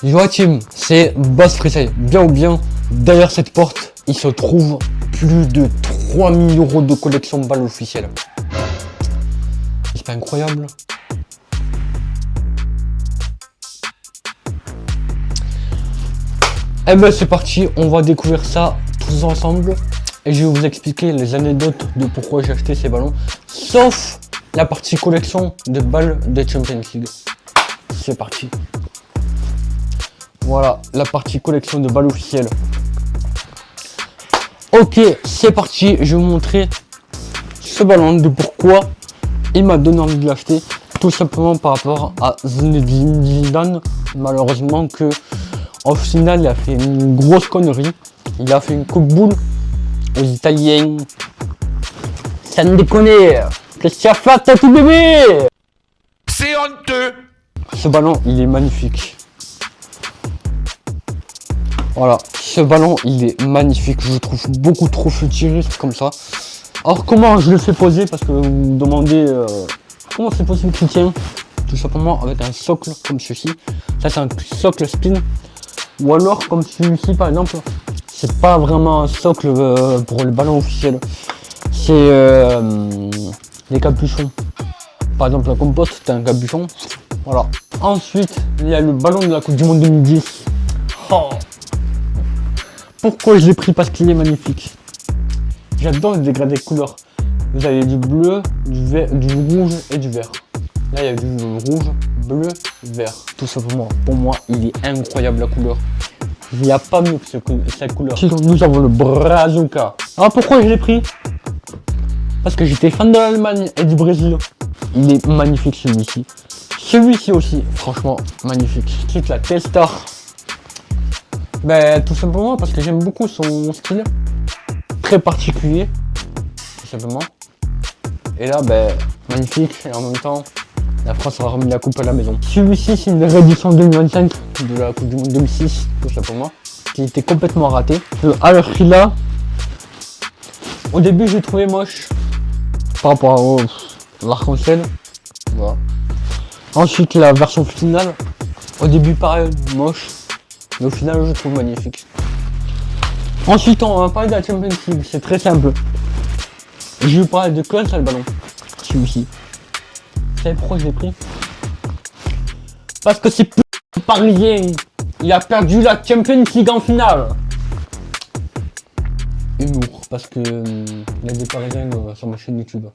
Yo team, c'est Boss Freestyle. Bien ou bien, derrière cette porte, il se trouve plus de 3000 € de collection de balles officielles. C'est pas incroyable? Eh ben c'est parti, on va découvrir ça tous ensemble. Et je vais vous expliquer les anecdotes de pourquoi j'ai acheté ces ballons. Sauf la partie collection de balles de Champions League. C'est parti. Voilà, la partie collection de balles officielles. Ok, c'est parti. Je vais vous montrer ce ballon, de pourquoi il m'a donné envie de l'acheter. Tout simplement par rapport à Zinedine Zidane. Malheureusement que au final, il a fait une grosse connerie. Il a fait une coupe boule aux Italiens. Ça ne déconne. Qu'est-ce qu'il y a fait, t'as tout bébé? C'est honteux. Ce ballon, il est magnifique. Voilà, ce ballon, il est magnifique. Je le trouve beaucoup trop futuriste comme ça. Alors, comment je le fais poser? Parce que vous me demandez comment c'est possible qu'il tient. Tout simplement avec un socle comme ceci. Ça, c'est un socle spin. Ou alors, comme celui-ci, par exemple, c'est pas vraiment un socle pour le ballon officiel. C'est les capuchons. Par exemple, la composte, c'est un capuchon. Voilà. Ensuite, il y a le ballon de la Coupe du Monde 2010. Oh. Pourquoi je l'ai pris? Parce qu'il est magnifique. J'adore les dégradés de couleurs. Vous avez du bleu, du vert, du rouge et du vert. Là, il y a du rouge, bleu, vert. Tout simplement, pour moi, il est incroyable la couleur. Il n'y a pas mieux que cette couleur. Sinon, nous avons le Brazuca. Alors, pourquoi je l'ai pris? Parce que j'étais fan de l'Allemagne et du Brésil. Il est magnifique celui-ci. Celui-ci aussi, franchement, magnifique. Ensuite, la Telstar. Ben, tout simplement parce que j'aime beaucoup son style. Très particulier. Tout simplement. Et là, ben, magnifique. Et en même temps, la France a remis la coupe à la maison. Celui-ci, c'est une réédition 2025 de la Coupe du Monde 2006, tout simplement. Qui était complètement raté. Alors qu'il a... Au début, j'ai trouvé moche. Par rapport à l'arc-en-ciel. Voilà. Ensuite, la version finale. Au début, pareil, moche. Mais au final, je trouve magnifique. Ensuite, on va parler de la Champions League. C'est très simple. Je vais parler de quoi ça, le ballon? Celui-ci. Vous savez pourquoi je l'ai pris? Parce que c'est plus parisien. Il a perdu la Champions League en finale. Humour. Parce que il y a des parisiens sur ma chaîne YouTube.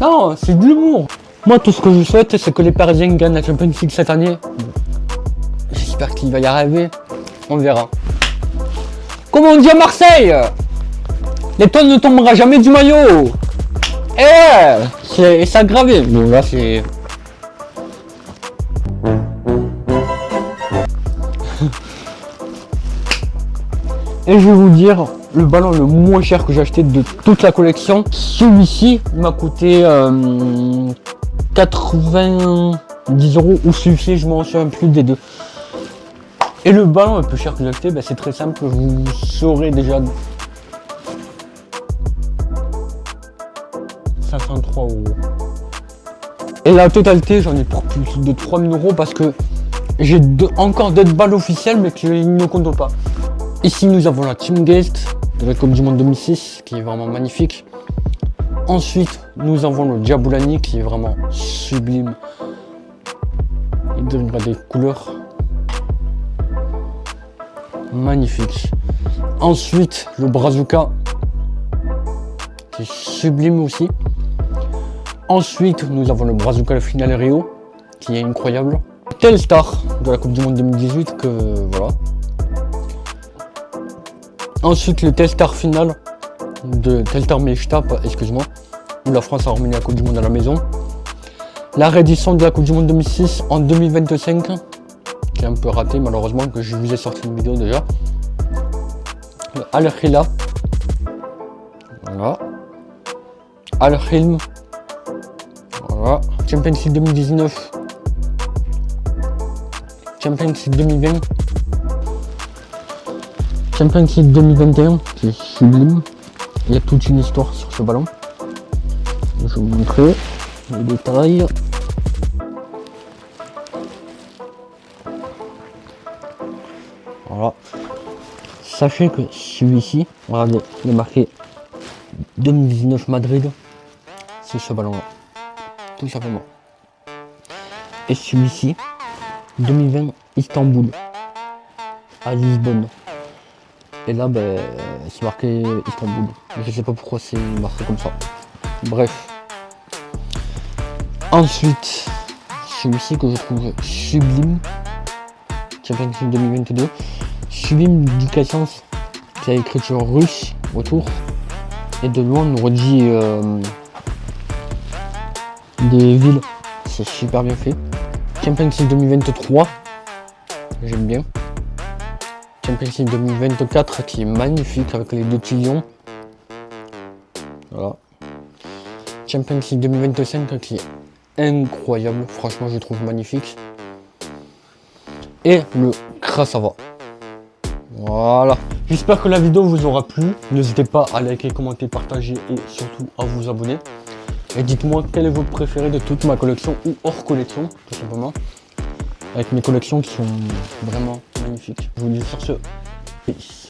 Non, c'est de l'humour. Moi, tout ce que je souhaite, c'est que les Parisiens gagnent la Champions League cette année. J'espère qu'il va y arriver. On verra. Comme on dit à Marseille, l'étoile ne tombera jamais du maillot. C'est aggravé. Bon, là, c'est... Et je vais vous dire, le ballon le moins cher que j'ai acheté de toute la collection, celui-ci m'a coûté 90 € ou celui-ci, je m'en souviens plus des deux. Et le ballon le plus cher que j'ai acheté, ben c'est très simple, vous saurez déjà. 503 €. Et la totalité, j'en ai pour plus de 3000 € parce que j'ai encore d'autres balles officielles mais qui ne comptent pas. Ici, nous avons la Team Guest de la Coupe du Monde 2006 qui est vraiment magnifique. Ensuite, nous avons le Diabolani qui est vraiment sublime. Il donne des couleurs magnifiques. Ensuite, le Brazuca qui est sublime aussi. Ensuite, nous avons le Brazuca le Finale Rio qui est incroyable. Telstar de la Coupe du Monde 2018 que voilà. Ensuite, le Telstar final de Telstar Mechtab, excuse-moi, où la France a remis la Coupe du Monde à la maison. La réédition de la Coupe du Monde 2006 en 2025, qui est un peu raté malheureusement, que je vous ai sorti une vidéo déjà. Le Al Khila, voilà. Al Hilm, voilà. Champions League 2019, Champions League 2020. Champions League 2021 qui est sublime. Il y a toute une histoire sur ce ballon. Je vais vous montrer les détails. Voilà. Sachez que celui-ci, regardez, il est marqué 2019 Madrid. C'est ce ballon-là. Tout simplement. Et celui-ci, 2020 Istanbul. À Lisbonne. Et là, ben, c'est marqué Istanbul. Je sais pas pourquoi c'est marqué comme ça. Bref. Ensuite, celui-ci que je trouve sublime. Champions League 2022. Sublime dédicace qui a écriture russe autour. Et de loin, on aurait dit des villes. C'est super bien fait. Champions League 2023. J'aime bien. Champions League 2024 qui est magnifique avec les deux petits lions. Voilà. Champions League 2025 qui est incroyable. Franchement, je le trouve magnifique. Et le Krasava. Voilà. J'espère que la vidéo vous aura plu. N'hésitez pas à liker, commenter, partager et surtout à vous abonner. Et dites-moi quel est votre préféré de toute ma collection ou hors collection, tout simplement. Avec mes collections qui sont vraiment magnifiques. Je vous dis sur ce, peace.